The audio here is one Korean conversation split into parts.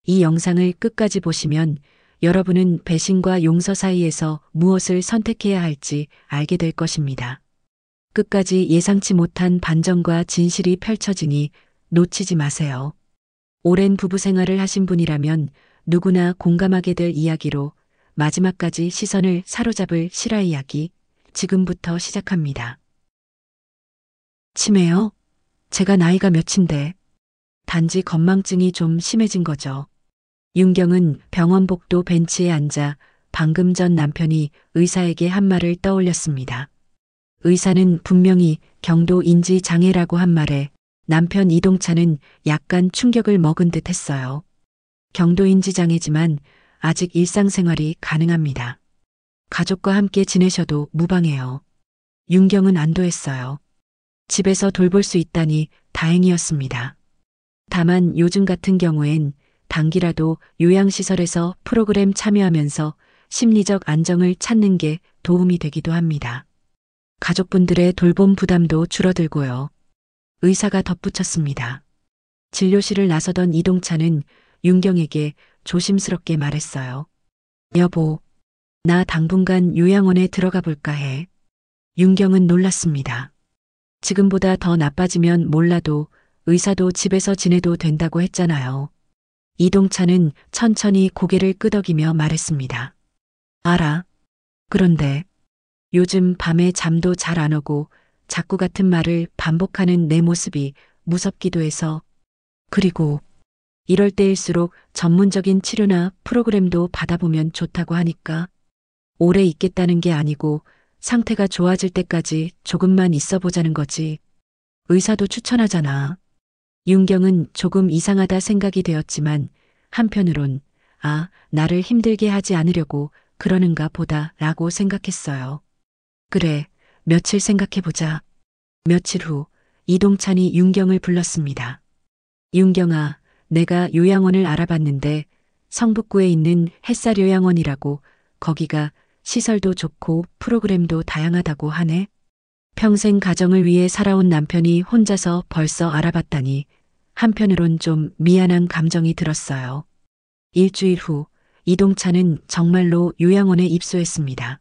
이 영상을 끝까지 보시면 여러분은 배신과 용서 사이에서 무엇을 선택해야 할지 알게 될 것입니다. 끝까지 예상치 못한 반전과 진실이 펼쳐지니 놓치지 마세요. 오랜 부부 생활을 하신 분이라면 누구나 공감하게 될 이야기로 마지막까지 시선을 사로잡을 실화 이야기 지금부터 시작합니다. 치매요? 제가 나이가 몇인데 단지 건망증이 좀 심해진 거죠. 윤경은 병원 복도 벤치에 앉아 방금 전 남편이 의사에게 한 말을 떠올렸습니다. 의사는 분명히 경도 인지 장애라고 한 말에 남편 이동찬은 약간 충격을 먹은 듯 했어요. 경도 인지 장애지만 아직 일상생활이 가능합니다. 가족과 함께 지내셔도 무방해요. 윤경은 안도했어요. 집에서 돌볼 수 있다니 다행이었습니다. 다만 요즘 같은 경우엔 단기라도 요양시설에서 프로그램 참여하면서 심리적 안정을 찾는 게 도움이 되기도 합니다. 가족분들의 돌봄 부담도 줄어들고요. 의사가 덧붙였습니다. 진료실을 나서던 이동찬은 윤경에게 조심스럽게 말했어요. 여보, 나 당분간 요양원에 들어가 볼까 해. 윤경은 놀랐습니다. 지금보다 더 나빠지면 몰라도 의사도 집에서 지내도 된다고 했잖아요. 이동찬은 천천히 고개를 끄덕이며 말했습니다. 알아. 그런데 요즘 밤에 잠도 잘 안 오고 자꾸 같은 말을 반복하는 내 모습이 무섭기도 해서. 그리고 이럴 때일수록 전문적인 치료나 프로그램도 받아보면 좋다고 하니까. 오래 있겠다는 게 아니고 상태가 좋아질 때까지 조금만 있어 보자는 거지. 의사도 추천하잖아. 윤경은 조금 이상하다 생각이 되었지만 한편으론 나를 힘들게 하지 않으려고 그러는가 보다 라고 생각했어요. 그래, 며칠 생각해보자. 며칠 후 이동찬이 윤경을 불렀습니다. 윤경아, 내가 요양원을 알아봤는데 성북구에 있는 햇살요양원이라고 거기가 시설도 좋고 프로그램도 다양하다고 하네. 평생 가정을 위해 살아온 남편이 혼자서 벌써 알아봤다니 한편으론 좀 미안한 감정이 들었어요. 일주일 후 이동찬은 정말로 요양원에 입소했습니다.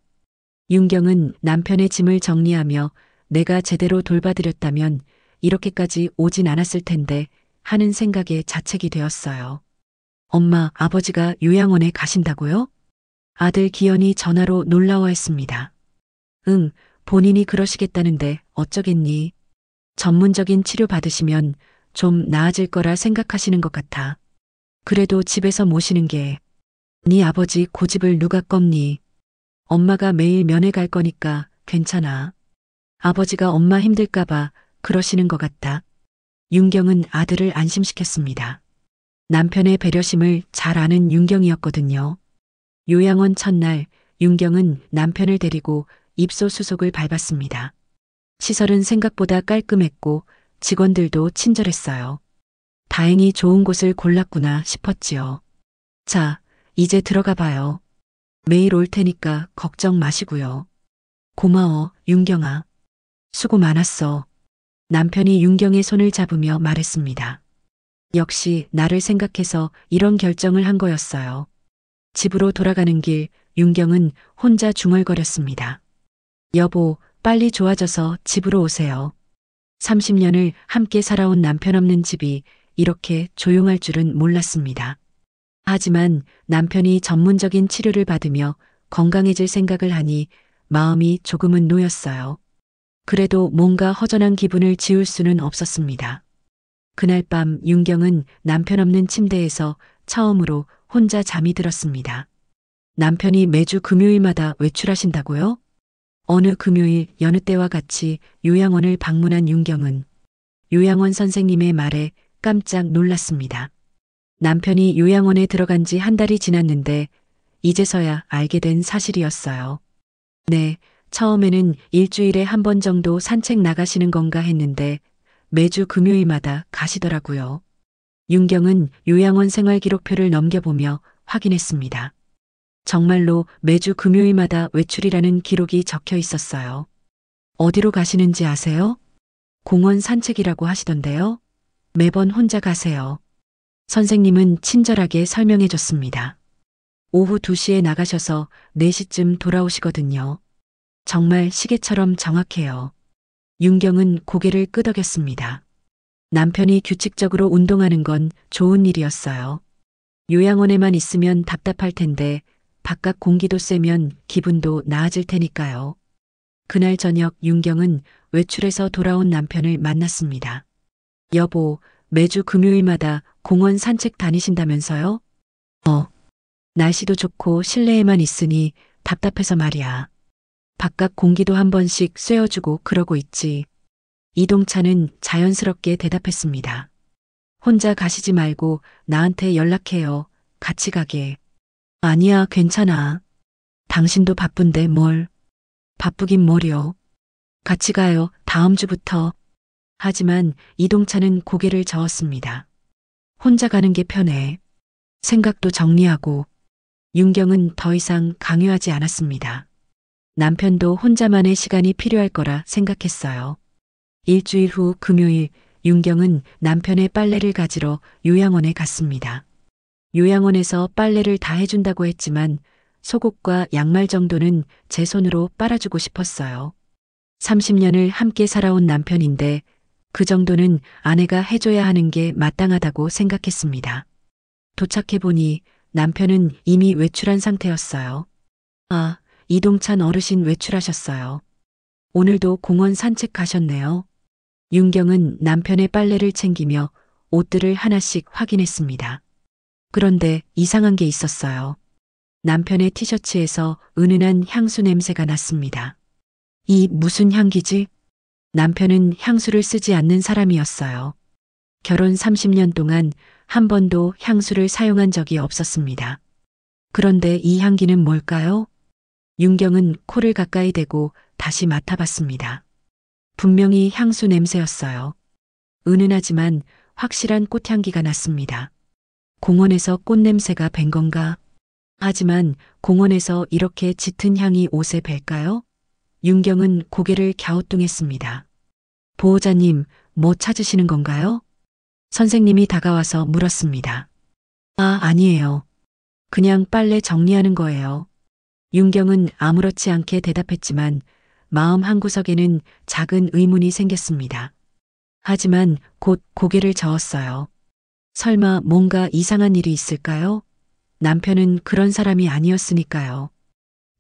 윤경은 남편의 짐을 정리하며 내가 제대로 돌봐드렸다면 이렇게까지 오진 않았을 텐데 하는 생각에 자책이 되었어요. 엄마, 아버지가 요양원에 가신다고요? 아들 기현이 전화로 놀라워했습니다. 응, 본인이 그러시겠다는데 어쩌겠니? 전문적인 치료 받으시면 좀 나아질 거라 생각하시는 것 같아. 그래도 집에서 모시는 게 네 아버지 고집을 누가 꺾니? 엄마가 매일 면회 갈 거니까 괜찮아. 아버지가 엄마 힘들까봐 그러시는 것 같다. 윤경은 아들을 안심시켰습니다. 남편의 배려심을 잘 아는 윤경이었거든요. 요양원 첫날 윤경은 남편을 데리고 입소 수속을 밟았습니다. 시설은 생각보다 깔끔했고 직원들도 친절했어요. 다행히 좋은 곳을 골랐구나 싶었지요. 자, 이제 들어가 봐요. 매일 올 테니까 걱정 마시고요. 고마워, 윤경아. 수고 많았어. 남편이 윤경의 손을 잡으며 말했습니다. 역시 나를 생각해서 이런 결정을 한 거였어요. 집으로 돌아가는 길 윤경은 혼자 중얼거렸습니다. 여보, 빨리 좋아져서 집으로 오세요. 30년을 함께 살아온 남편 없는 집이 이렇게 조용할 줄은 몰랐습니다. 하지만 남편이 전문적인 치료를 받으며 건강해질 생각을 하니 마음이 조금은 놓였어요. 그래도 뭔가 허전한 기분을 지울 수는 없었습니다. 그날 밤 윤경은 남편 없는 침대에서 처음으로 혼자 잠이 들었습니다. 남편이 매주 금요일마다 외출하신다고요? 어느 금요일 여느 때와 같이 요양원을 방문한 윤경은 요양원 선생님의 말에 깜짝 놀랐습니다. 남편이 요양원에 들어간 지 한 달이 지났는데 이제서야 알게 된 사실이었어요. 네, 처음에는 일주일에 한 번 정도 산책 나가시는 건가 했는데 매주 금요일마다 가시더라고요. 윤경은 요양원 생활기록표를 넘겨보며 확인했습니다. 정말로 매주 금요일마다 외출이라는 기록이 적혀 있었어요. 어디로 가시는지 아세요? 공원 산책이라고 하시던데요. 매번 혼자 가세요. 선생님은 친절하게 설명해 줬습니다. 오후 2시에 나가셔서 4시쯤 돌아오시거든요. 정말 시계처럼 정확해요. 윤경은 고개를 끄덕였습니다. 남편이 규칙적으로 운동하는 건 좋은 일이었어요. 요양원에만 있으면 답답할 텐데 바깥 공기도 쐬면 기분도 나아질 테니까요. 그날 저녁 윤경은 외출해서 돌아온 남편을 만났습니다. 여보, 매주 금요일마다 공원 산책 다니신다면서요? 날씨도 좋고 실내에만 있으니 답답해서 말이야. 바깥 공기도 한 번씩 쐬어주고 그러고 있지. 이동찬은 자연스럽게 대답했습니다. 혼자 가시지 말고 나한테 연락해요. 같이 가게. 아니야, 괜찮아. 당신도 바쁜데 뭘. 바쁘긴 뭘요. 같이 가요. 다음 주부터. 하지만 이동찬은 고개를 저었습니다. 혼자 가는 게 편해. 생각도 정리하고. 윤경은 더 이상 강요하지 않았습니다. 남편도 혼자만의 시간이 필요할 거라 생각했어요. 일주일 후 금요일 윤경은 남편의 빨래를 가지러 요양원에 갔습니다. 요양원에서 빨래를 다 해준다고 했지만 속옷과 양말 정도는 제 손으로 빨아주고 싶었어요. 30년을 함께 살아온 남편인데 그 정도는 아내가 해줘야 하는 게 마땅하다고 생각했습니다. 도착해보니 남편은 이미 외출한 상태였어요. 아, 이동찬 어르신 외출하셨어요. 오늘도 공원 산책 가셨네요. 윤경은 남편의 빨래를 챙기며 옷들을 하나씩 확인했습니다. 그런데 이상한 게 있었어요. 남편의 티셔츠에서 은은한 향수 냄새가 났습니다. 이 무슨 향기지? 남편은 향수를 쓰지 않는 사람이었어요. 결혼 30년 동안 한 번도 향수를 사용한 적이 없었습니다. 그런데 이 향기는 뭘까요? 윤경은 코를 가까이 대고 다시 맡아봤습니다. 분명히 향수 냄새였어요. 은은하지만 확실한 꽃향기가 났습니다. 공원에서 꽃냄새가 밴 건가? 하지만 공원에서 이렇게 짙은 향이 옷에 뵐까요? 윤경은 고개를 갸우뚱했습니다. 보호자님, 뭐 찾으시는 건가요? 선생님이 다가와서 물었습니다. 아, 아니에요. 그냥 빨래 정리하는 거예요. 윤경은 아무렇지 않게 대답했지만 마음 한구석에는 작은 의문이 생겼습니다. 하지만 곧 고개를 저었어요. 설마 뭔가 이상한 일이 있을까요? 남편은 그런 사람이 아니었으니까요.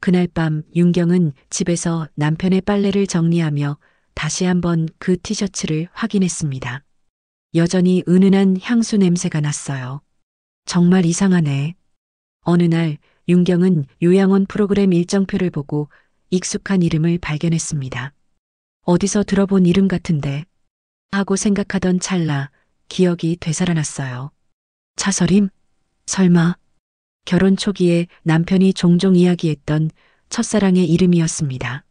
그날 밤 윤경은 집에서 남편의 빨래를 정리하며 다시 한번 그 티셔츠를 확인했습니다. 여전히 은은한 향수 냄새가 났어요. 정말 이상하네. 어느 날 윤경은 요양원 프로그램 일정표를 보고 익숙한 이름을 발견했습니다. 어디서 들어본 이름 같은데 하고 생각하던 찰나 기억이 되살아났어요. 차서림? 설마 결혼 초기에 남편이 종종 이야기했던 첫사랑의 이름이었습니다.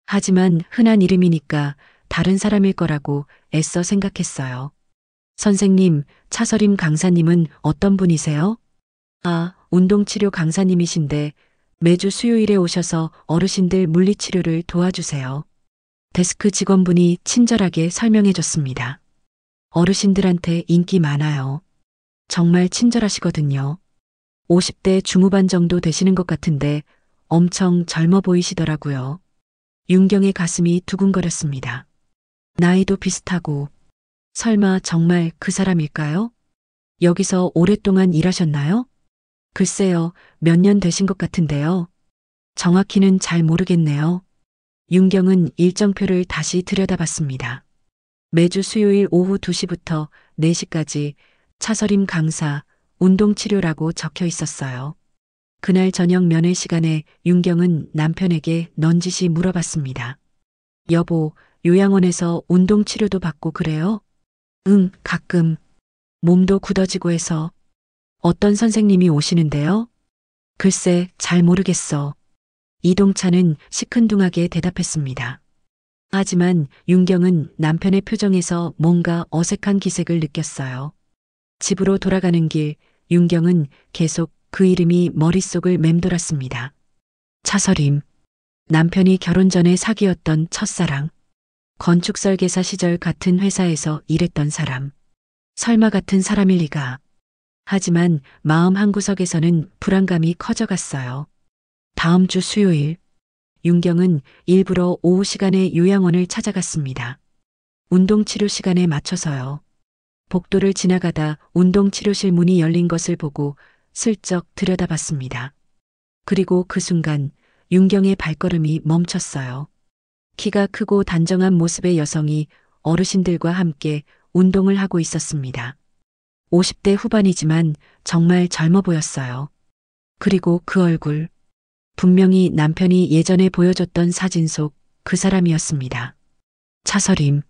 하지만 흔한 이름이니까 다른 사람일 거라고 애써 생각했어요. 선생님, 차서림 강사님은 어떤 분이세요? 아, 운동치료 강사님이신데 매주 수요일에 오셔서 어르신들 물리치료를 도와주세요. 데스크 직원분이 친절하게 설명해 줬습니다. 어르신들한테 인기 많아요. 정말 친절하시거든요. 50대 중후반 정도 되시는 것 같은데 엄청 젊어 보이시더라고요. 윤경의 가슴이 두근거렸습니다. 나이도 비슷하고 설마 정말 그 사람일까요? 여기서 오랫동안 일하셨나요? 글쎄요, 몇 년 되신 것 같은데요. 정확히는 잘 모르겠네요. 윤경은 일정표를 다시 들여다봤습니다. 매주 수요일 오후 2시부터 4시까지 차서림 강사, 운동치료라고 적혀 있었어요. 그날 저녁 면회 시간에 윤경은 남편에게 넌지시 물어봤습니다. 여보, 요양원에서 운동치료도 받고 그래요? 응, 가끔. 몸도 굳어지고 해서. 어떤 선생님이 오시는데요? 글쎄, 잘 모르겠어. 이동찬은 시큰둥하게 대답했습니다. 하지만 윤경은 남편의 표정에서 뭔가 어색한 기색을 느꼈어요. 집으로 돌아가는 길, 윤경은 계속 그 이름이 머릿속을 맴돌았습니다. 차서림. 남편이 결혼 전에 사귀었던 첫사랑. 건축설계사 시절 같은 회사에서 일했던 사람. 설마 같은 사람일 리가. 하지만 마음 한구석에서는 불안감이 커져갔어요. 다음 주 수요일, 윤경은 일부러 오후 시간에 요양원을 찾아갔습니다. 운동치료 시간에 맞춰서요. 복도를 지나가다 운동치료실 문이 열린 것을 보고 슬쩍 들여다봤습니다. 그리고 그 순간 윤경의 발걸음이 멈췄어요. 키가 크고 단정한 모습의 여성이 어르신들과 함께 운동을 하고 있었습니다. 50대 후반이지만 정말 젊어 보였어요. 그리고 그 얼굴, 분명히 남편이 예전에 보여줬던 사진 속 그 사람이었습니다. 차서림.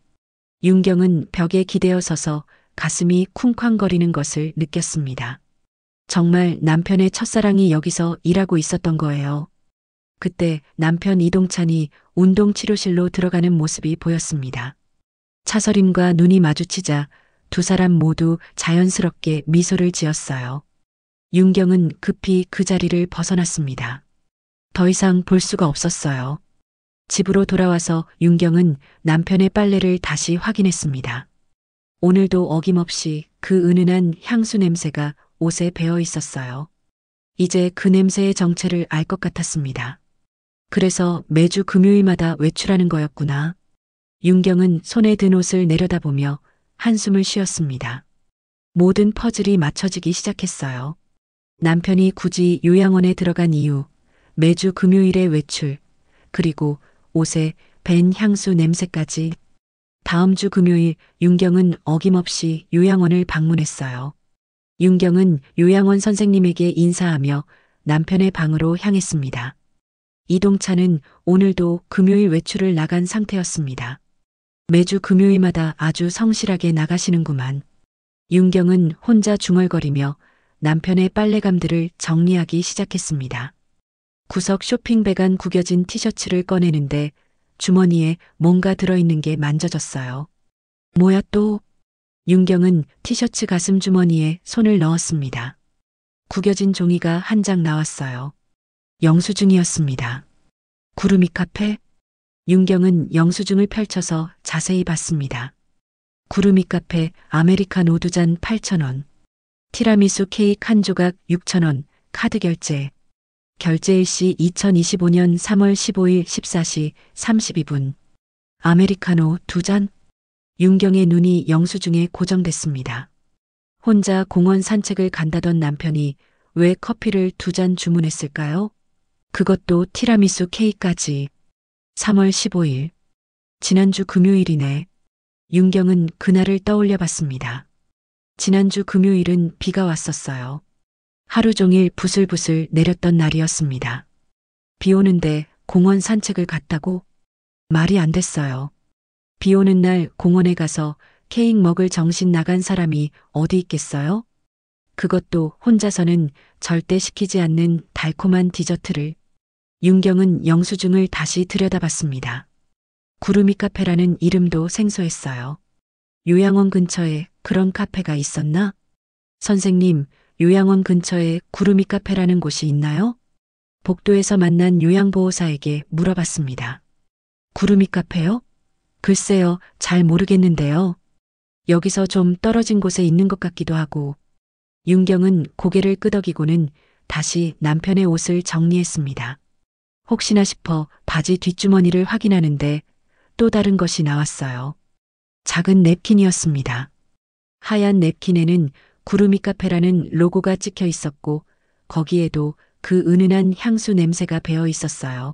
윤경은 벽에 기대어 서서 가슴이 쿵쾅거리는 것을 느꼈습니다. 정말 남편의 첫사랑이 여기서 일하고 있었던 거예요. 그때 남편 이동찬이 운동치료실로 들어가는 모습이 보였습니다. 차서림과 눈이 마주치자 두 사람 모두 자연스럽게 미소를 지었어요. 윤경은 급히 그 자리를 벗어났습니다. 더 이상 볼 수가 없었어요. 집으로 돌아와서 윤경은 남편의 빨래를 다시 확인했습니다. 오늘도 어김없이 그 은은한 향수 냄새가 옷에 배어 있었어요. 이제 그 냄새의 정체를 알 것 같았습니다. 그래서 매주 금요일마다 외출하는 거였구나. 윤경은 손에 든 옷을 내려다보며 한숨을 쉬었습니다. 모든 퍼즐이 맞춰지기 시작했어요. 남편이 굳이 요양원에 들어간 이유, 매주 금요일의 외출, 그리고 옷에 밴 향수 냄새까지. 다음 주 금요일 윤경은 어김없이 요양원을 방문했어요. 윤경은 요양원 선생님에게 인사하며 남편의 방으로 향했습니다. 이동찬은 오늘도 금요일 외출을 나간 상태였습니다. 매주 금요일마다 아주 성실하게 나가시는구만. 윤경은 혼자 중얼거리며 남편의 빨래감들을 정리하기 시작했습니다. 구석 쇼핑백 안 구겨진 티셔츠를 꺼내는데 주머니에 뭔가 들어있는 게 만져졌어요. 뭐야 또? 윤경은 티셔츠 가슴 주머니에 손을 넣었습니다. 구겨진 종이가 한 장 나왔어요. 영수증이었습니다. 구름이 카페? 윤경은 영수증을 펼쳐서 자세히 봤습니다. 구름이 카페 아메리카노 2잔 8,000원, 티라미수 케이크 한 조각 6,000원, 카드 결제. 결제 일시 2025년 3월 15일 14시 32분. 아메리카노 2잔? 윤경의 눈이 영수증에 고정됐습니다. 혼자 공원 산책을 간다던 남편이 왜 커피를 2잔 주문했을까요? 그것도 티라미수 케이크까지. 3월 15일. 지난주 금요일이네. 윤경은 그날을 떠올려 봤습니다. 지난주 금요일은 비가 왔었어요. 하루 종일 부슬부슬 내렸던 날이었습니다. 비 오는데 공원 산책을 갔다고? 말이 안 됐어요. 비 오는 날 공원에 가서 케이크 먹을 정신 나간 사람이 어디 있겠어요? 그것도 혼자서는 절대 시키지 않는 달콤한 디저트를. 윤경은 영수증을 다시 들여다봤습니다. 구름이 카페라는 이름도 생소했어요. 요양원 근처에 그런 카페가 있었나? 선생님, 요양원 근처에 구름이 카페라는 곳이 있나요? 복도에서 만난 요양보호사에게 물어봤습니다. 구름이 카페요? 글쎄요, 잘 모르겠는데요. 여기서 좀 떨어진 곳에 있는 것 같기도 하고. 윤경은 고개를 끄덕이고는 다시 남편의 옷을 정리했습니다. 혹시나 싶어 바지 뒷주머니를 확인하는데 또 다른 것이 나왔어요. 작은 냅킨이었습니다. 하얀 냅킨에는 구름이 카페라는 로고가 찍혀 있었고 거기에도 그 은은한 향수 냄새가 배어 있었어요.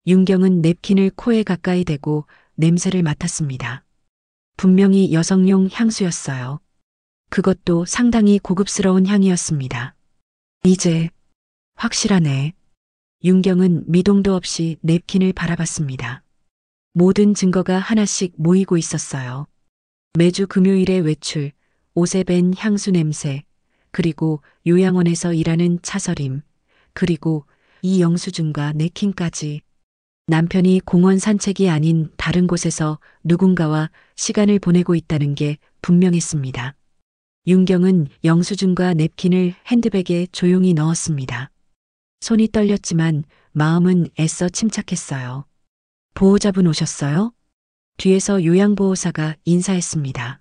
윤경은 냅킨을 코에 가까이 대고 냄새를 맡았습니다. 분명히 여성용 향수였어요. 그것도 상당히 고급스러운 향이었습니다. 이제 확실하네. 윤경은 미동도 없이 냅킨을 바라봤습니다. 모든 증거가 하나씩 모이고 있었어요. 매주 금요일의 외출, 옷에 밴 향수 냄새, 그리고 요양원에서 일하는 차서림, 그리고 이 영수증과 냅킨까지. 남편이 공원 산책이 아닌 다른 곳에서 누군가와 시간을 보내고 있다는 게 분명했습니다. 윤경은 영수증과 냅킨을 핸드백에 조용히 넣었습니다. 손이 떨렸지만 마음은 애써 침착했어요. 보호자분 오셨어요? 뒤에서 요양보호사가 인사했습니다.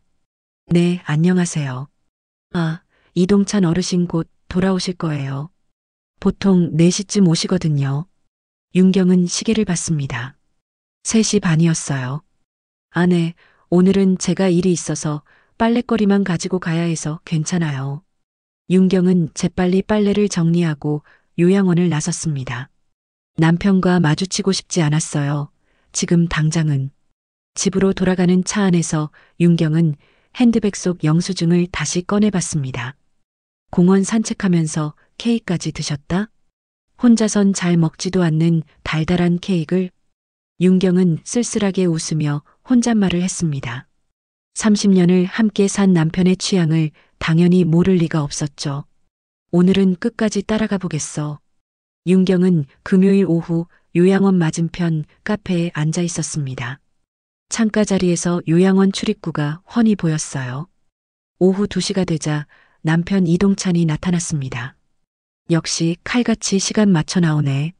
네, 안녕하세요. 아, 이동찬 어르신 곧 돌아오실 거예요. 보통 4시쯤 오시거든요. 윤경은 시계를 봤습니다. 3시 반이었어요. 아내, 오늘은 제가 일이 있어서 빨랫거리만 가지고 가야 해서 괜찮아요. 윤경은 재빨리 빨래를 정리하고 요양원을 나섰습니다. 남편과 마주치고 싶지 않았어요. 지금 당장은. 집으로 돌아가는 차 안에서 윤경은 핸드백 속 영수증을 다시 꺼내봤습니다. 공원 산책하면서 케이크까지 드셨다? 혼자선 잘 먹지도 않는 달달한 케이크를. 윤경은 쓸쓸하게 웃으며 혼잣말을 했습니다. 30년을 함께 산 남편의 취향을 당연히 모를 리가 없었죠. 오늘은 끝까지 따라가 보겠어. 윤경은 금요일 오후 요양원 맞은편 카페에 앉아 있었습니다. 창가 자리에서 요양원 출입구가 훤히 보였어요. 오후 2시가 되자 남편 이동찬이 나타났습니다. 역시 칼같이 시간 맞춰 나오네.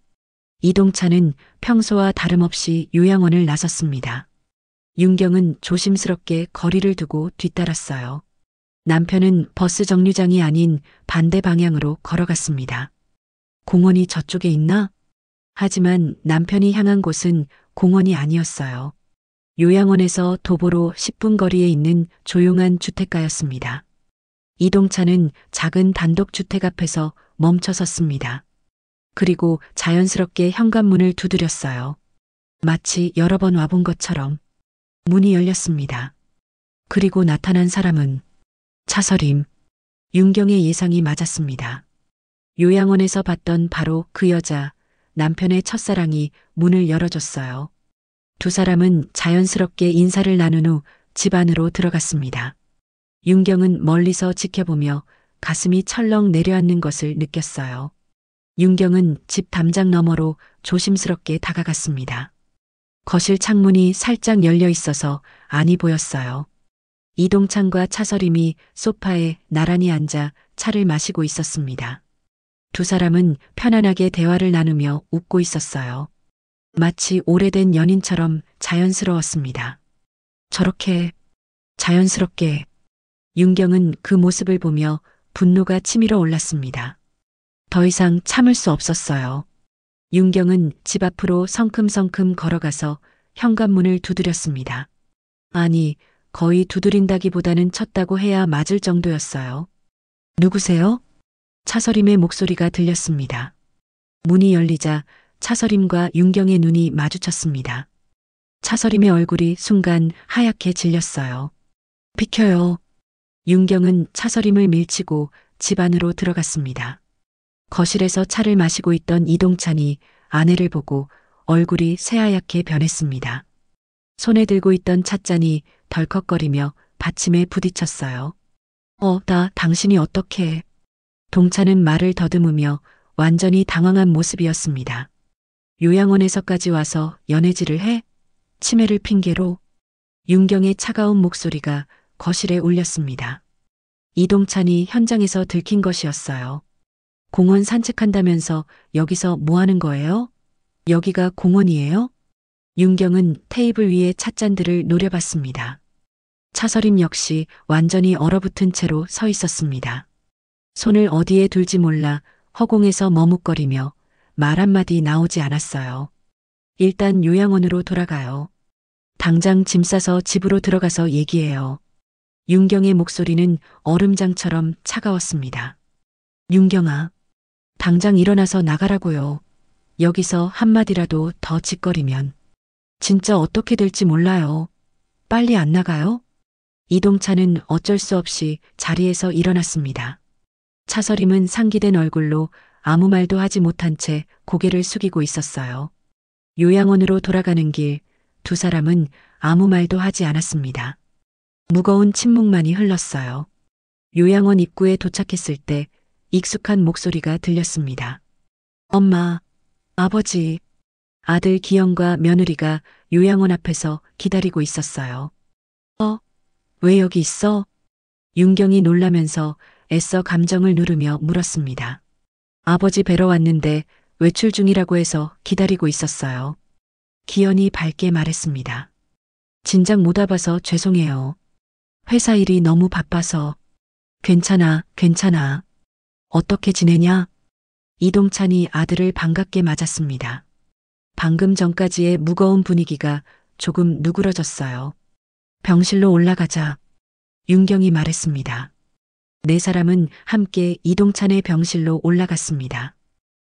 이동찬은 평소와 다름없이 요양원을 나섰습니다. 윤경은 조심스럽게 거리를 두고 뒤따랐어요. 남편은 버스 정류장이 아닌 반대 방향으로 걸어갔습니다. 공원이 저쪽에 있나? 하지만 남편이 향한 곳은 공원이 아니었어요. 요양원에서 도보로 10분 거리에 있는 조용한 주택가였습니다. 이동찬은 작은 단독주택 앞에서 멈춰 섰습니다. 그리고 자연스럽게 현관문을 두드렸어요. 마치 여러 번 와본 것처럼. 문이 열렸습니다. 그리고 나타난 사람은 차서림. 윤경의 예상이 맞았습니다. 요양원에서 봤던 바로 그 여자, 남편의 첫사랑이 문을 열어줬어요. 두 사람은 자연스럽게 인사를 나눈 후 집 안으로 들어갔습니다. 윤경은 멀리서 지켜보며 가슴이 철렁 내려앉는 것을 느꼈어요. 윤경은 집 담장 너머로 조심스럽게 다가갔습니다. 거실 창문이 살짝 열려 있어서 안이 보였어요. 이동찬과 차서림이 소파에 나란히 앉아 차를 마시고 있었습니다. 두 사람은 편안하게 대화를 나누며 웃고 있었어요. 마치 오래된 연인처럼 자연스러웠습니다. 저렇게 자연스럽게. 윤경은 그 모습을 보며 분노가 치밀어 올랐습니다. 더 이상 참을 수 없었어요. 윤경은 집 앞으로 성큼성큼 걸어가서 현관문을 두드렸습니다. 아니, 거의 두드린다기보다는 쳤다고 해야 맞을 정도였어요. 누구세요? 차서림의 목소리가 들렸습니다. 문이 열리자 차서림과 윤경의 눈이 마주쳤습니다. 차서림의 얼굴이 순간 하얗게 질렸어요. 비켜요. 윤경은 차서림을 밀치고 집 안으로 들어갔습니다. 거실에서 차를 마시고 있던 이동찬이 아내를 보고 얼굴이 새하얗게 변했습니다. 손에 들고 있던 찻잔이 덜컥거리며 받침에 부딪혔어요. 당신이 어떻게. 동찬은 말을 더듬으며 완전히 당황한 모습이었습니다. 요양원에서까지 와서 연애질을 해? 치매를 핑계로. 윤경의 차가운 목소리가 거실에 울렸습니다. 이동찬이 현장에서 들킨 것이었어요. 공원 산책한다면서 여기서 뭐 하는 거예요? 여기가 공원이에요? 윤경은 테이블 위에 찻잔들을 노려봤습니다. 차서림 역시 완전히 얼어붙은 채로 서 있었습니다. 손을 어디에 둘지 몰라 허공에서 머뭇거리며 말 한마디 나오지 않았어요. 일단 요양원으로 돌아가요. 당장 짐 싸서 집으로 들어가서 얘기해요. 윤경의 목소리는 얼음장처럼 차가웠습니다. 윤경아, 당장 일어나서 나가라고요. 여기서 한마디라도 더 짓거리면 진짜 어떻게 될지 몰라요. 빨리 안 나가요? 이동찬은 어쩔 수 없이 자리에서 일어났습니다. 차서림은 상기된 얼굴로 아무 말도 하지 못한 채 고개를 숙이고 있었어요. 요양원으로 돌아가는 길, 두 사람은 아무 말도 하지 않았습니다. 무거운 침묵만이 흘렀어요. 요양원 입구에 도착했을 때 익숙한 목소리가 들렸습니다. 엄마, 아버지. 아들 기영과 며느리가 요양원 앞에서 기다리고 있었어요. 왜 여기 있어? 윤경이 놀라면서 애써 감정을 누르며 물었습니다. 아버지 뵈러 왔는데 외출 중이라고 해서 기다리고 있었어요. 기현이 밝게 말했습니다. 진작 못 와봐서 죄송해요. 회사 일이 너무 바빠서. 괜찮아, 괜찮아. 어떻게 지내냐? 이동찬이 아들을 반갑게 맞았습니다. 방금 전까지의 무거운 분위기가 조금 누그러졌어요. 병실로 올라가자. 윤경이 말했습니다. 네 사람은 함께 이동찬의 병실로 올라갔습니다.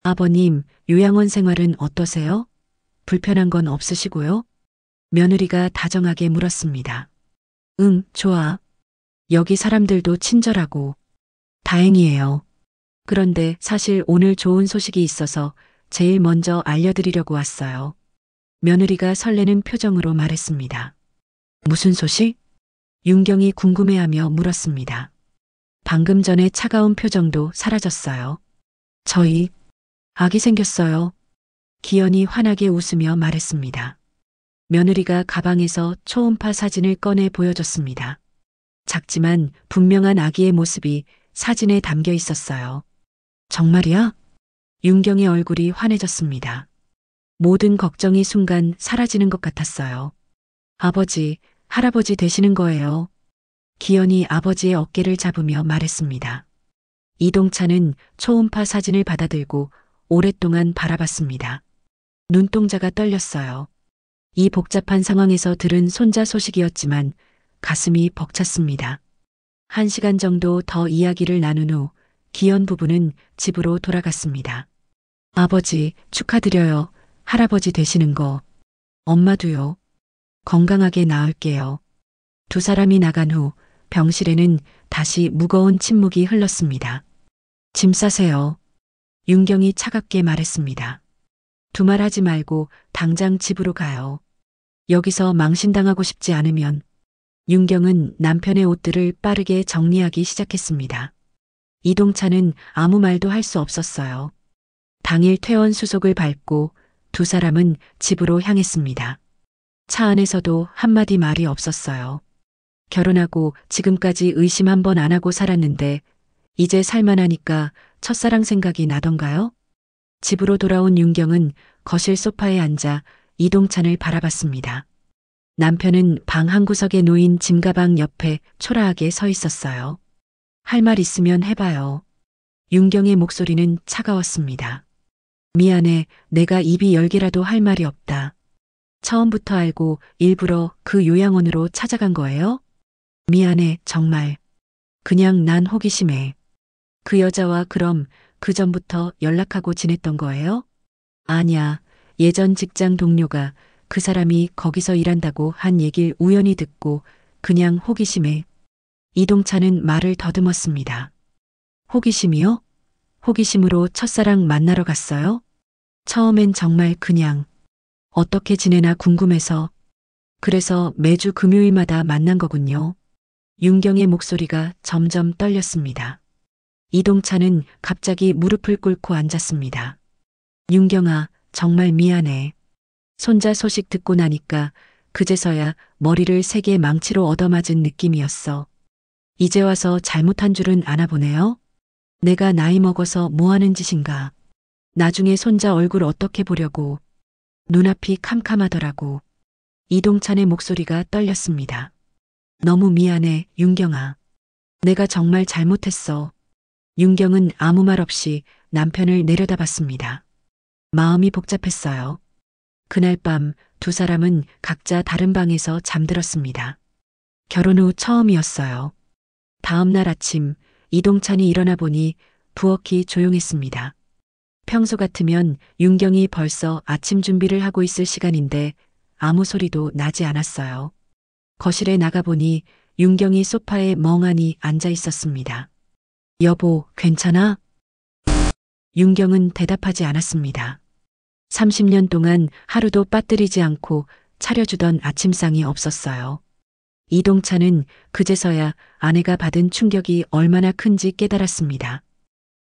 아버님, 요양원 생활은 어떠세요? 불편한 건 없으시고요? 며느리가 다정하게 물었습니다. 응, 좋아. 여기 사람들도 친절하고 다행이에요. 그런데 사실 오늘 좋은 소식이 있어서 제일 먼저 알려드리려고 왔어요. 며느리가 설레는 표정으로 말했습니다. 무슨 소식? 윤경이 궁금해하며 물었습니다. 방금 전에 차가운 표정도 사라졌어요. 저희 아기 생겼어요. 기현이 환하게 웃으며 말했습니다. 며느리가 가방에서 초음파 사진을 꺼내 보여줬습니다. 작지만 분명한 아기의 모습이 사진에 담겨 있었어요. 정말이야? 윤경의 얼굴이 환해졌습니다. 모든 걱정이 순간 사라지는 것 같았어요. 아버지, 할아버지 되시는 거예요. 기현이 아버지의 어깨를 잡으며 말했습니다. 이동찬은 초음파 사진을 받아들고 오랫동안 바라봤습니다. 눈동자가 떨렸어요. 이 복잡한 상황에서 들은 손자 소식이었지만 가슴이 벅찼습니다. 1시간 정도 더 이야기를 나눈 후 기현 부부는 집으로 돌아갔습니다. 아버지, 축하드려요. 할아버지 되시는 거. 엄마도요. 건강하게 나을게요. 두 사람이 나간 후 병실에는 다시 무거운 침묵이 흘렀습니다. 짐 싸세요. 윤경이 차갑게 말했습니다. 두말하지 말고 당장 집으로 가요. 여기서 망신당하고 싶지 않으면. 윤경은 남편의 옷들을 빠르게 정리하기 시작했습니다. 이동찬은 아무 말도 할 수 없었어요. 당일 퇴원 수속을 밟고 두 사람은 집으로 향했습니다. 차 안에서도 한마디 말이 없었어요. 결혼하고 지금까지 의심 한 번 안 하고 살았는데 이제 살만하니까 첫사랑 생각이 나던가요? 집으로 돌아온 윤경은 거실 소파에 앉아 이동찬을 바라봤습니다. 남편은 방 한구석에 놓인 짐가방 옆에 초라하게 서 있었어요. 할 말 있으면 해봐요. 윤경의 목소리는 차가웠습니다. 미안해, 내가 입이 10개라도 할 말이 없다. 처음부터 알고 일부러 그 요양원으로 찾아간 거예요? 미안해, 정말. 그냥 난 호기심에. 그 여자와 그럼 그 전부터 연락하고 지냈던 거예요? 아니야. 예전 직장 동료가 그 사람이 거기서 일한다고 한 얘길 우연히 듣고 그냥 호기심에. 이동찬은 말을 더듬었습니다. 호기심이요? 호기심으로 첫사랑 만나러 갔어요? 처음엔 정말 그냥 어떻게 지내나 궁금해서. 그래서 매주 금요일마다 만난 거군요. 윤경의 목소리가 점점 떨렸습니다. 이동찬은 갑자기 무릎을 꿇고 앉았습니다. 윤경아, 정말 미안해. 손자 소식 듣고 나니까 그제서야 머리를 세게 망치로 얻어맞은 느낌이었어. 이제 와서 잘못한 줄은 아나 보네요. 내가 나이 먹어서 뭐 하는 짓인가. 나중에 손자 얼굴 어떻게 보려고. 눈앞이 캄캄하더라고. 이동찬의 목소리가 떨렸습니다. 너무 미안해, 윤경아. 내가 정말 잘못했어. 윤경은 아무 말 없이 남편을 내려다봤습니다. 마음이 복잡했어요. 그날 밤 두 사람은 각자 다른 방에서 잠들었습니다. 결혼 후 처음이었어요. 다음 날 아침 이동찬이 일어나 보니 부엌이 조용했습니다. 평소 같으면 윤경이 벌써 아침 준비를 하고 있을 시간인데 아무 소리도 나지 않았어요. 거실에 나가보니 윤경이 소파에 멍하니 앉아 있었습니다. 여보, 괜찮아? 윤경은 대답하지 않았습니다. 30년 동안 하루도 빠뜨리지 않고 차려주던 아침상이 없었어요. 이동찬은 그제서야 아내가 받은 충격이 얼마나 큰지 깨달았습니다.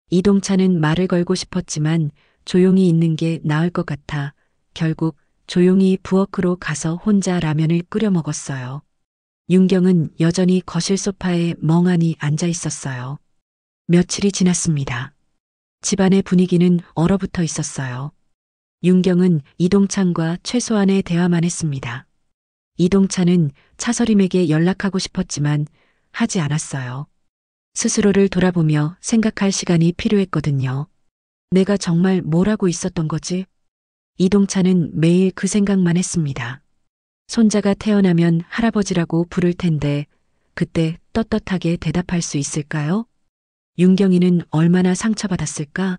이동찬은 말을 걸고 싶었지만 조용히 있는 게 나을 것 같아 결국 조용히 부엌으로 가서 혼자 라면을 끓여 먹었어요. 윤경은 여전히 거실 소파에 멍하니 앉아 있었어요. 며칠이 지났습니다. 집안의 분위기는 얼어붙어 있었어요. 윤경은 이동찬과 최소한의 대화만 했습니다. 이동찬은 차서림에게 연락하고 싶었지만 하지 않았어요. 스스로를 돌아보며 생각할 시간이 필요했거든요. 내가 정말 뭘 하고 있었던 거지? 이동찬은 매일 그 생각만 했습니다. 손자가 태어나면 할아버지라고 부를 텐데 그때 떳떳하게 대답할 수 있을까요? 윤경이는 얼마나 상처받았을까?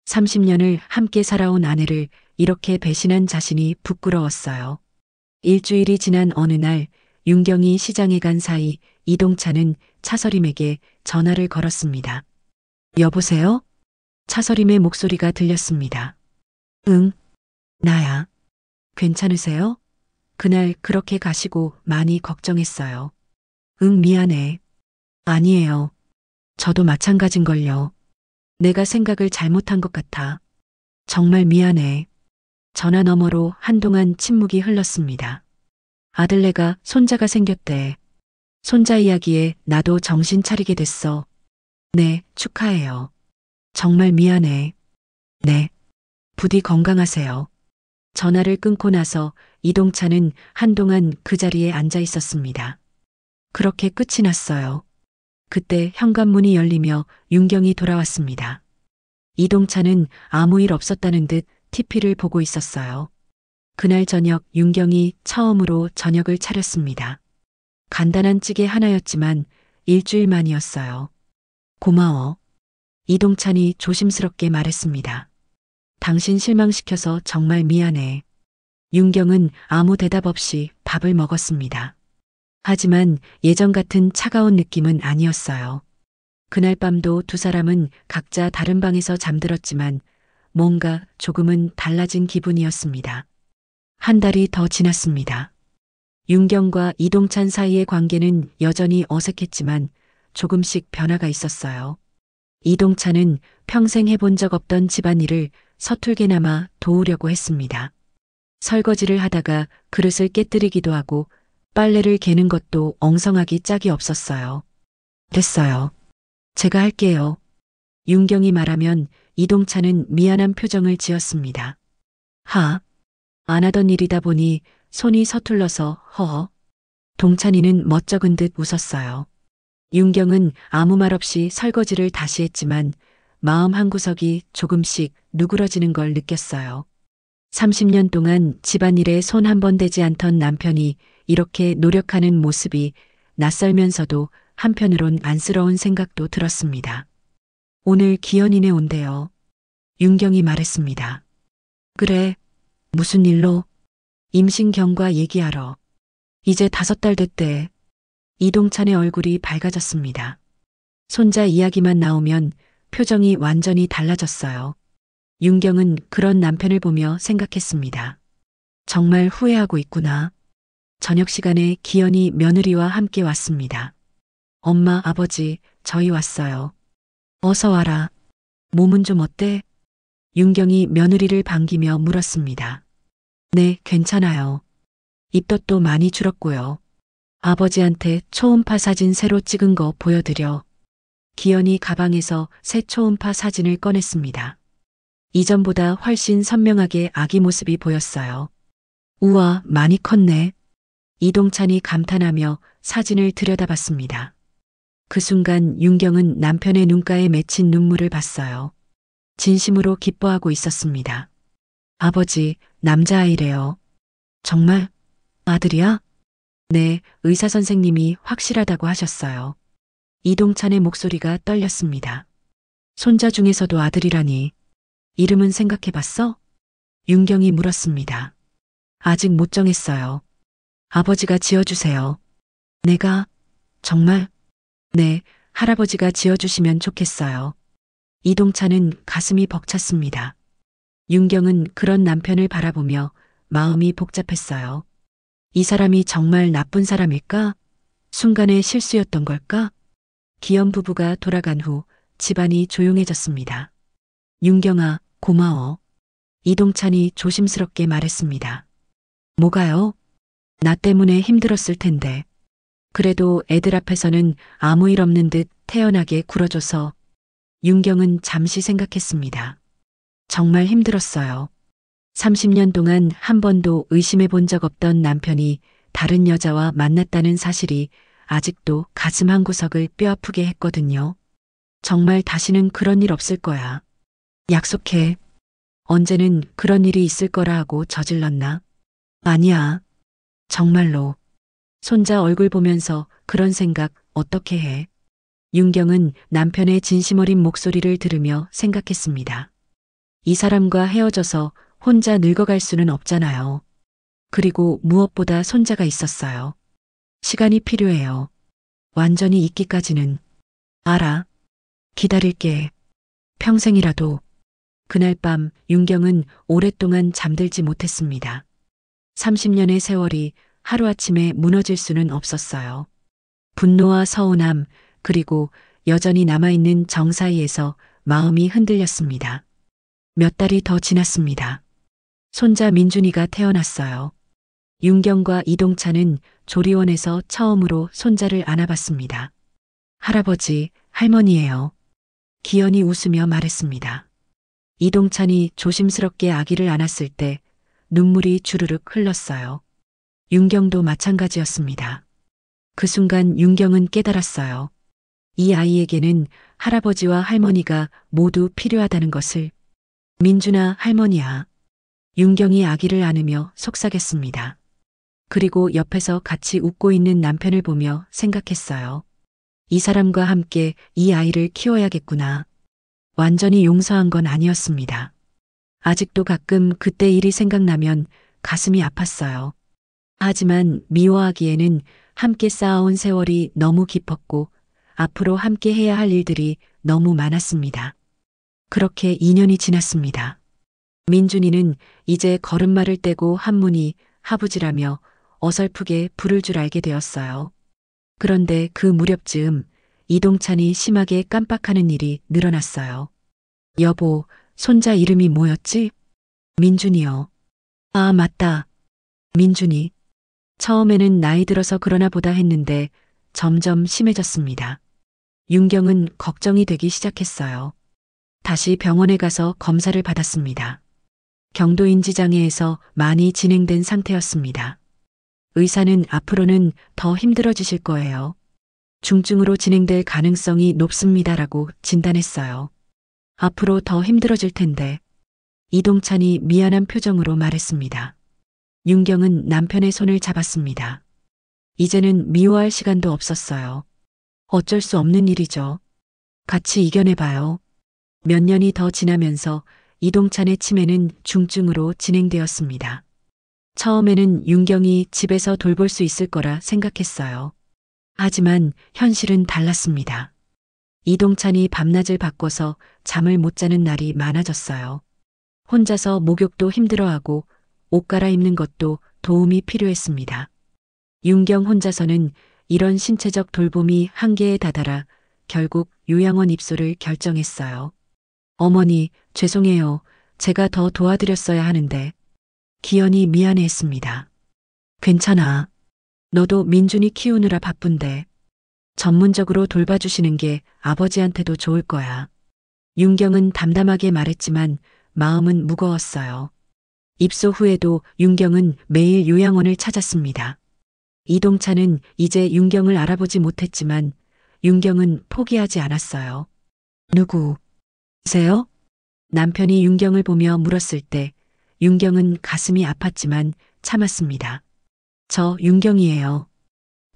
30년을 함께 살아온 아내를 이렇게 배신한 자신이 부끄러웠어요. 일주일이 지난 어느 날 윤경이 시장에 간 사이 이동찬은 차서림에게 전화를 걸었습니다. 여보세요? 차서림의 목소리가 들렸습니다. 응, 나야. 괜찮으세요? 그날 그렇게 가시고 많이 걱정했어요. 응, 미안해. 아니에요. 저도 마찬가진걸요. 내가 생각을 잘못한 것 같아. 정말 미안해. 전화 너머로 한동안 침묵이 흘렀습니다. 아들네가 손자가 생겼대. 손자 이야기에 나도 정신 차리게 됐어. 네, 축하해요. 정말 미안해. 네. 부디 건강하세요. 전화를 끊고 나서 이동찬은 한동안 그 자리에 앉아 있었습니다. 그렇게 끝이 났어요. 그때 현관문이 열리며 윤경이 돌아왔습니다. 이동찬은 아무 일 없었다는 듯 TV를 보고 있었어요. 그날 저녁 윤경이 처음으로 저녁을 차렸습니다. 간단한 찌개 하나였지만 일주일 만이었어요. 고마워. 이동찬이 조심스럽게 말했습니다. 당신 실망시켜서 정말 미안해. 윤경은 아무 대답 없이 밥을 먹었습니다. 하지만 예전 같은 차가운 느낌은 아니었어요. 그날 밤도 두 사람은 각자 다른 방에서 잠들었지만 뭔가 조금은 달라진 기분이었습니다. 한 달이 더 지났습니다. 윤경과 이동찬 사이의 관계는 여전히 어색했지만 조금씩 변화가 있었어요. 이동찬은 평생 해본 적 없던 집안일을 서툴게나마 도우려고 했습니다. 설거지를 하다가 그릇을 깨뜨리기도 하고 빨래를 개는 것도 엉성하기 짝이 없었어요. 됐어요. 제가 할게요. 윤경이 말하면 이동찬은 미안한 표정을 지었습니다. 안 하던 일이다 보니 손이 서툴러서 허허. 동찬이는 멋쩍은 듯 웃었어요. 윤경은 아무 말 없이 설거지를 다시 했지만 마음 한구석이 조금씩 누그러지는 걸 느꼈어요. 30년 동안 집안일에 손 한 번 대지 않던 남편이 이렇게 노력하는 모습이 낯설면서도 한편으론 안쓰러운 생각도 들었습니다. 오늘 기현이네 온대요. 윤경이 말했습니다. 그래, 무슨 일로? 임신경과 얘기하러. 이제 5달 됐대. 이동찬의 얼굴이 밝아졌습니다. 손자 이야기만 나오면 표정이 완전히 달라졌어요. 윤경은 그런 남편을 보며 생각했습니다. 정말 후회하고 있구나. 저녁 시간에 기현이 며느리와 함께 왔습니다. 엄마, 아버지, 저희 왔어요. 어서 와라. 몸은 좀 어때? 윤경이 며느리를 반기며 물었습니다. 네, 괜찮아요. 입덧도 많이 줄었고요. 아버지한테 초음파 사진 새로 찍은 거 보여드려. 기현이 가방에서 새 초음파 사진을 꺼냈습니다. 이전보다 훨씬 선명하게 아기 모습이 보였어요. 우와, 많이 컸네. 이동찬이 감탄하며 사진을 들여다봤습니다. 그 순간 윤경은 남편의 눈가에 맺힌 눈물을 봤어요. 진심으로 기뻐하고 있었습니다. 아버지, 남자아이래요. 정말? 아들이야? 네, 의사 선생님이 확실하다고 하셨어요. 이동찬의 목소리가 떨렸습니다. 손자 중에서도 아들이라니. 이름은 생각해봤어? 윤경이 물었습니다. 아직 못 정했어요. 아버지가 지어주세요. 내가? 정말? 네, 할아버지가 지어주시면 좋겠어요. 이동찬은 가슴이 벅찼습니다. 윤경은 그런 남편을 바라보며 마음이 복잡했어요. 이 사람이 정말 나쁜 사람일까? 순간의 실수였던 걸까? 기현 부부가 돌아간 후 집안이 조용해졌습니다. 윤경아, 고마워. 이동찬이 조심스럽게 말했습니다. 뭐가요? 나 때문에 힘들었을 텐데. 그래도 애들 앞에서는 아무 일 없는 듯 태연하게 굴어줘서. 윤경은 잠시 생각했습니다. 정말 힘들었어요. 30년 동안 한 번도 의심해 본 적 없던 남편이 다른 여자와 만났다는 사실이 아직도 가슴 한구석을 뼈아프게 했거든요. 정말 다시는 그런 일 없을 거야. 약속해. 언제는 그런 일이 있을 거라 하고 저질렀나? 아니야. 정말로. 손자 얼굴 보면서 그런 생각 어떻게 해? 윤경은 남편의 진심 어린 목소리를 들으며 생각했습니다. 이 사람과 헤어져서 혼자 늙어갈 수는 없잖아요. 그리고 무엇보다 손자가 있었어요. 시간이 필요해요. 완전히 잊기까지는. 알아. 기다릴게. 평생이라도. 그날 밤 윤경은 오랫동안 잠들지 못했습니다. 30년의 세월이 하루아침에 무너질 수는 없었어요. 분노와 서운함, 그리고 여전히 남아있는 정 사이에서 마음이 흔들렸습니다. 몇 달이 더 지났습니다. 손자 민준이가 태어났어요. 윤경과 이동찬은 조리원에서 처음으로 손자를 안아봤습니다. 할아버지, 할머니예요. 기현이 웃으며 말했습니다. 이동찬이 조심스럽게 아기를 안았을 때 눈물이 주르륵 흘렀어요. 윤경도 마찬가지였습니다. 그 순간 윤경은 깨달았어요. 이 아이에게는 할아버지와 할머니가 모두 필요하다는 것을. 민준아, 할머니야. 윤경이 아기를 안으며 속삭였습니다. 그리고 옆에서 같이 웃고 있는 남편을 보며 생각했어요. 이 사람과 함께 이 아이를 키워야겠구나. 완전히 용서한 건 아니었습니다. 아직도 가끔 그때 일이 생각나면 가슴이 아팠어요. 하지만 미워하기에는 함께 쌓아온 세월이 너무 깊었고 앞으로 함께 해야 할 일들이 너무 많았습니다. 그렇게 2년이 지났습니다. 민준이는 이제 걸음마를 떼고 한문이 하부지라며 어설프게 부를 줄 알게 되었어요. 그런데 그 무렵쯤 이동찬이 심하게 깜빡하는 일이 늘어났어요. 여보, 손자 이름이 뭐였지? 민준이요. 아, 맞다. 민준이. 처음에는 나이 들어서 그러나 보다 했는데 점점 심해졌습니다. 윤경은 걱정이 되기 시작했어요. 다시 병원에 가서 검사를 받았습니다. 경도인지장애에서 많이 진행된 상태였습니다. 의사는 앞으로는 더 힘들어지실 거예요. 중증으로 진행될 가능성이 높습니다라고 진단했어요. 앞으로 더 힘들어질 텐데. 이동찬이 미안한 표정으로 말했습니다. 윤경은 남편의 손을 잡았습니다. 이제는 미워할 시간도 없었어요. 어쩔 수 없는 일이죠. 같이 이겨내봐요. 몇 년이 더 지나면서 이동찬의 치매는 중증으로 진행되었습니다. 처음에는 윤경이 집에서 돌볼 수 있을 거라 생각했어요. 하지만 현실은 달랐습니다. 이동찬이 밤낮을 바꿔서 잠을 못 자는 날이 많아졌어요. 혼자서 목욕도 힘들어하고 옷 갈아입는 것도 도움이 필요했습니다. 윤경 혼자서는 이런 신체적 돌봄이 한계에 다다라 결국 요양원 입소를 결정했어요. 어머니, 죄송해요. 제가 더 도와드렸어야 하는데. 기현이 미안해했습니다. 괜찮아. 너도 민준이 키우느라 바쁜데. 전문적으로 돌봐주시는 게 아버지한테도 좋을 거야. 윤경은 담담하게 말했지만 마음은 무거웠어요. 입소 후에도 윤경은 매일 요양원을 찾았습니다. 이동찬은 이제 윤경을 알아보지 못했지만 윤경은 포기하지 않았어요. 누구세요? 남편이 윤경을 보며 물었을 때 윤경은 가슴이 아팠지만 참았습니다. 저 윤경이에요.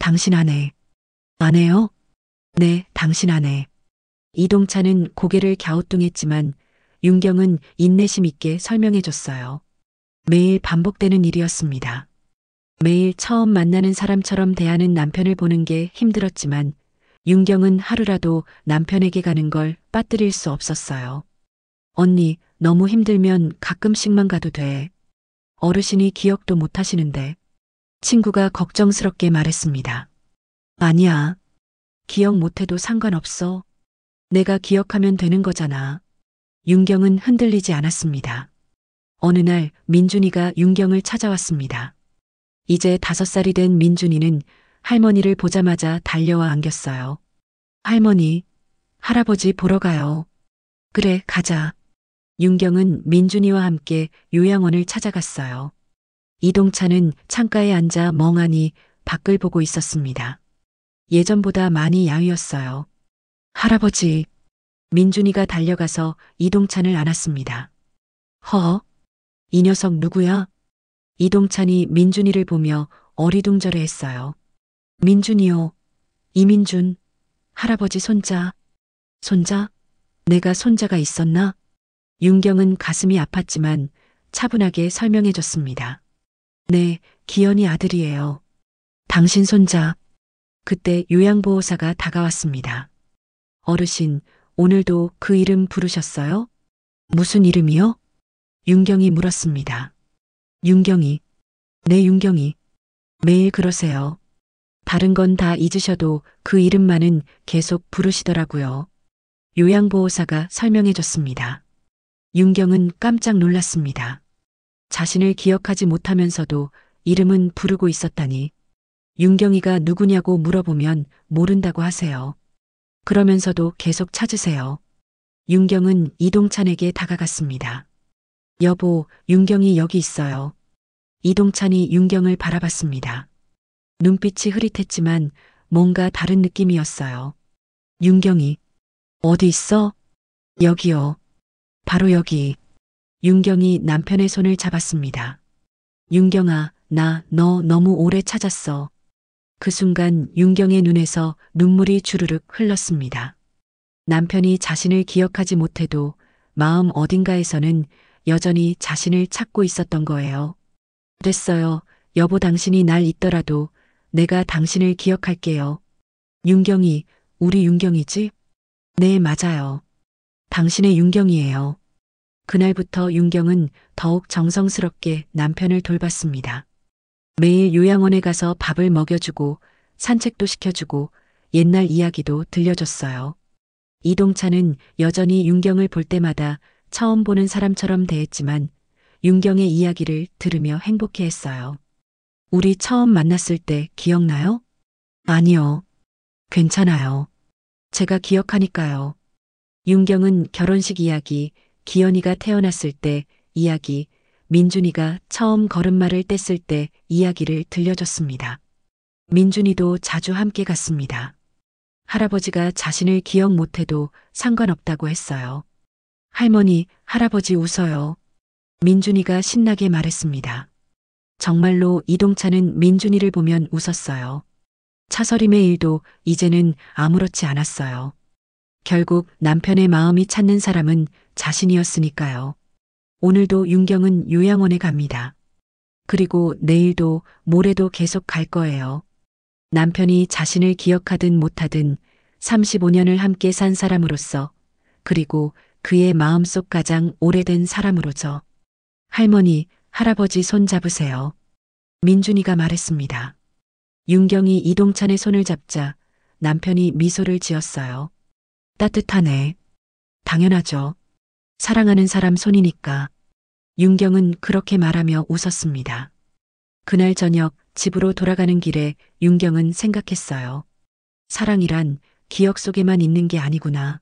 당신 아내. 아내요? 네, 당신 아내. 이동찬은 고개를 갸우뚱했지만 윤경은 인내심 있게 설명해줬어요. 매일 반복되는 일이었습니다. 매일 처음 만나는 사람처럼 대하는 남편을 보는 게 힘들었지만 윤경은 하루라도 남편에게 가는 걸 빠뜨릴 수 없었어요. 언니, 너무 힘들면 가끔씩만 가도 돼. 어르신이 기억도 못 하시는데. 친구가 걱정스럽게 말했습니다. 아니야. 기억 못해도 상관없어. 내가 기억하면 되는 거잖아. 윤경은 흔들리지 않았습니다. 어느 날 민준이가 윤경을 찾아왔습니다. 이제 5살이 된 민준이는 할머니를 보자마자 달려와 안겼어요. 할머니, 할아버지 보러 가요. 그래, 가자. 윤경은 민준이와 함께 요양원을 찾아갔어요. 이동찬은 창가에 앉아 멍하니 밖을 보고 있었습니다. 예전보다 많이 야위었어요. 할아버지, 민준이가 달려가서 이동찬을 안았습니다. 허, 이 녀석 누구야? 이동찬이 민준이를 보며 어리둥절해 했어요. 민준이요. 이민준, 할아버지 손자. 손자? 내가 손자가 있었나? 윤경은 가슴이 아팠지만 차분하게 설명해 줬습니다. 네, 기현이 아들이에요. 당신 손자. 그때 요양보호사가 다가왔습니다. 어르신, 오늘도 그 이름 부르셨어요? 무슨 이름이요? 윤경이 물었습니다. 윤경이. 네, 윤경이. 매일 그러세요. 다른 건 다 잊으셔도 그 이름만은 계속 부르시더라고요. 요양보호사가 설명해 줬습니다. 윤경은 깜짝 놀랐습니다. 자신을 기억하지 못하면서도 이름은 부르고 있었다니. 윤경이가 누구냐고 물어보면 모른다고 하세요. 그러면서도 계속 찾으세요. 윤경은 이동찬에게 다가갔습니다. 여보, 윤경이 여기 있어요. 이동찬이 윤경을 바라봤습니다. 눈빛이 흐릿했지만 뭔가 다른 느낌이었어요. 윤경이, 어디 있어? 여기요. 바로 여기. 윤경이 남편의 손을 잡았습니다. 윤경아, 너 너무 오래 찾았어. 그 순간 윤경의 눈에서 눈물이 주르륵 흘렀습니다. 남편이 자신을 기억하지 못해도 마음 어딘가에서는 여전히 자신을 찾고 있었던 거예요. 됐어요. 여보, 당신이 날 잊더라도 내가 당신을 기억할게요. 윤경이, 우리 윤경이지? 네, 맞아요. 당신의 윤경이에요. 그날부터 윤경은 더욱 정성스럽게 남편을 돌봤습니다. 매일 요양원에 가서 밥을 먹여주고 산책도 시켜주고 옛날 이야기도 들려줬어요. 이동찬은 여전히 윤경을 볼 때마다 처음 보는 사람처럼 대했지만 윤경의 이야기를 들으며 행복해했어요. 우리 처음 만났을 때 기억나요? 아니요. 괜찮아요. 제가 기억하니까요. 윤경은 결혼식 이야기, 기현이가 태어났을 때 이야기, 민준이가 처음 걸음마를 뗐을 때 이야기를 들려줬습니다. 민준이도 자주 함께 갔습니다. 할아버지가 자신을 기억 못해도 상관없다고 했어요. 할머니, 할아버지 웃어요. 민준이가 신나게 말했습니다. 정말로 이동찬은 민준이를 보면 웃었어요. 차서림의 일도 이제는 아무렇지 않았어요. 결국 남편의 마음이 찾는 사람은 자신이었으니까요. 오늘도 윤경은 요양원에 갑니다. 그리고 내일도 모레도 계속 갈 거예요. 남편이 자신을 기억하든 못하든 35년을 함께 산 사람으로서, 그리고 그의 마음속 가장 오래된 사람으로죠. 할머니, 할아버지 손 잡으세요. 민준이가 말했습니다. 윤경이 이동찬의 손을 잡자 남편이 미소를 지었어요. 따뜻하네. 당연하죠. 사랑하는 사람 손이니까. 윤경은 그렇게 말하며 웃었습니다. 그날 저녁 집으로 돌아가는 길에 윤경은 생각했어요. 사랑이란 기억 속에만 있는 게 아니구나.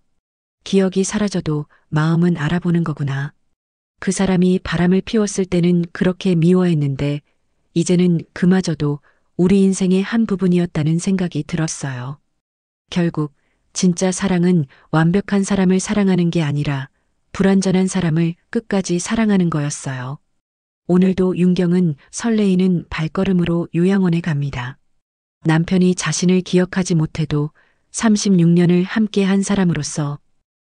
기억이 사라져도 마음은 알아보는 거구나. 그 사람이 바람을 피웠을 때는 그렇게 미워했는데 이제는 그마저도 우리 인생의 한 부분이었다는 생각이 들었어요. 결국 진짜 사랑은 완벽한 사람을 사랑하는 게 아니라 불완전한 사람을 끝까지 사랑하는 거였어요. 오늘도 윤경은 설레이는 발걸음으로 요양원에 갑니다. 남편이 자신을 기억하지 못해도 36년을 함께 한 사람으로서,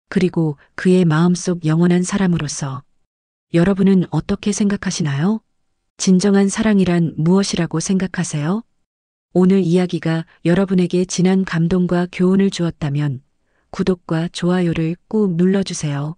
그리고 그의 마음속 영원한 사람으로서. 여러분은 어떻게 생각하시나요? 진정한 사랑이란 무엇이라고 생각하세요? 오늘 이야기가 여러분에게 진한 감동과 교훈을 주었다면 구독과 좋아요를 꾹 눌러주세요.